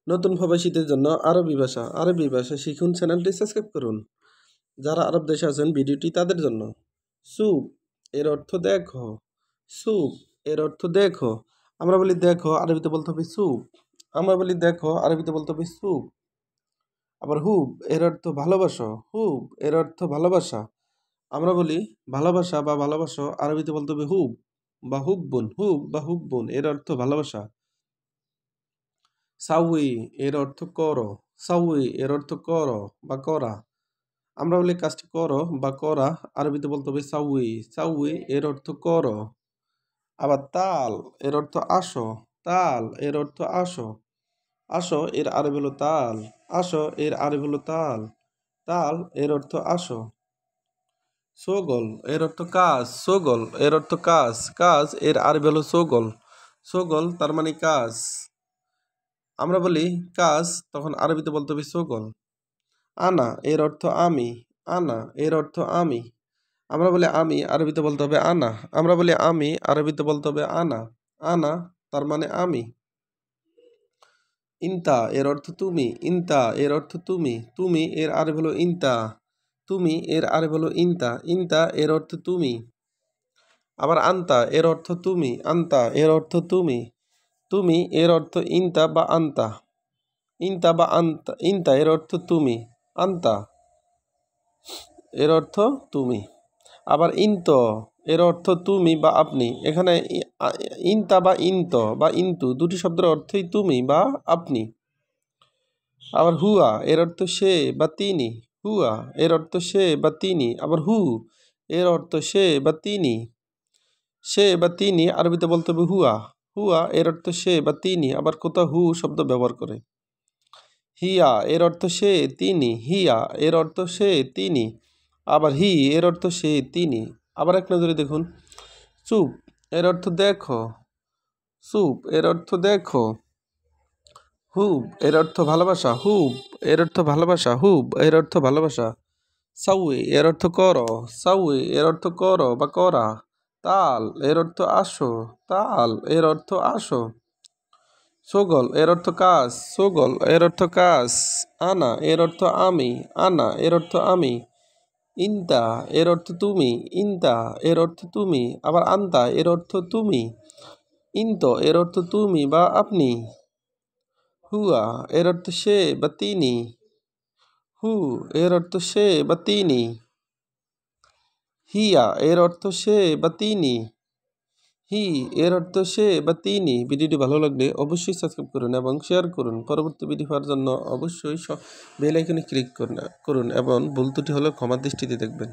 নতুন প্রবাসীদের জন্য আরবি ভাষা শিখুন, চ্যানেলটি সাবস্ক্রাইব করুন। যারা আরব দেশে আছেন ভিডিওটি তাদের জন্য। সুপ এর অর্থ দেখো, সুপ এর অর্থ দেখো। আমরা বলি দেখো, আরবিতে বলতে হবে সুপ। আমরা বলি দেখো, আরবিতে বলতে হবে সুপ। আবার হুব এর অর্থ ভালোবাসো, হুব এর অর্থ ভালোবাসা। আমরা বলি ভালোবাসা বা ভালোবাসো, আরবিতে বলতে হবে হুব বা হুব্বুন, হুব বা হুব্বুন এর অর্থ ভালোবাসা। সাউই এর অর্থ করো, সাউই এর অর্থ করো বা করা। আমরা বলি কাজটি করো বা করা, আরবিতে বলতে হবে সাউই, সাউই এর অর্থ করো। আবার তাল এর অর্থ আসো, তাল এর অর্থ আসো, আসো এর আরবি হলো তাল, আসো এর আরবি হলো তাল, তাল এর অর্থ আসো। সোগল এর অর্থ কাজ, সোগল এর অর্থ কাজ, কাজ এর আরবি হলো সোগল, সোগল তার মানে কাজ। আমরা বলি কাজ, তখন আরবিতে বলতে হবে সোগল। আনা এর অর্থ আমি, আনা এর অর্থ আমি। আমরা বলি আমি, আরবিতে বলতে হবে আনা। আমরা বলি আমি, আরবিতে বলতে হবে আনা, আনা তার মানে আমি। ইনতা এর অর্থ তুমি, ইনতা এর অর্থ তুমি, তুমি এর আরবি হলো ইনতা, তুমি এর আরবি হলো ইনতা, ইনতা এর অর্থ তুমি। আবার আন্তা এর অর্থ তুমি, আন্তা এর অর্থ তুমি, তুমি এর অর্থ ইনতা বা আন্তা, ইনতা বা আন্তা, ইনতা এর অর্থ তুমি, আন্তা এর অর্থ তুমি। আবার ইন্ত এর অর্থ তুমি বা আপনি। এখানে ইনতা বা ইন্ত বা ইন্তু দুটি শব্দের অর্থই তুমি বা আপনি। আবার হুয়া এর অর্থ সে বা তিনি, হুয়া এর অর্থ সে বা তিনি। আবার হু এর অর্থ সে বা তিনি, সে বা তিনি আরবিতে বলতে হবে হুয়া, হুয়া এর অর্থ সে বা তিনি। আবার কোথাও হু শব্দ ব্যবহার করে। হিয়া এর অর্থ সে তিনি, হিয়া এর অর্থ সে তিনি। আবার হি এর অর্থ সে তিনি। আবার এক নজরে দেখুন, চুপ এর অর্থ দেখো, চুপ এর অর্থ দেখো। হুব এর অর্থ ভালোবাসা, হুব এর অর্থ ভালোবাসা, হুব এর অর্থ ভালোবাসা। সাউই এর অর্থ করো, সাউই এর অর্থ করো বা করা। তাল এর অর্থ আসো, তাল এর অর্থ আসো। সোগল এর অর্থ কাজ, সোগল এর অর্থ কাজ। আনা এর অর্থ আমি, আনা এর অর্থ আমি। ইনতা এর অর্থ তুমি, ইনতা এর অর্থ তুমি। আবার আন্তা এর অর্থ তুমি, ইন্ত এর অর্থ তুমি বা আপনি। হুয়া এর অর্থ সে বা তিনি, হু এর অর্থ সে বা তিনি। হিয়া এর অর্থ সে বা তিনি, হি এর অর্থ সে বা তিনি। ভিডিওটি ভালো লাগলে অবশ্যই সাবস্ক্রাইব করুন এবং শেয়ার করুন। পরবর্তী ভিডিও পাওয়ার জন্য অবশ্যই বেল আইকনে ক্লিক করুন এবং ভুল ত্রুটি হলে ক্ষমার দৃষ্টিতে দেখবেন।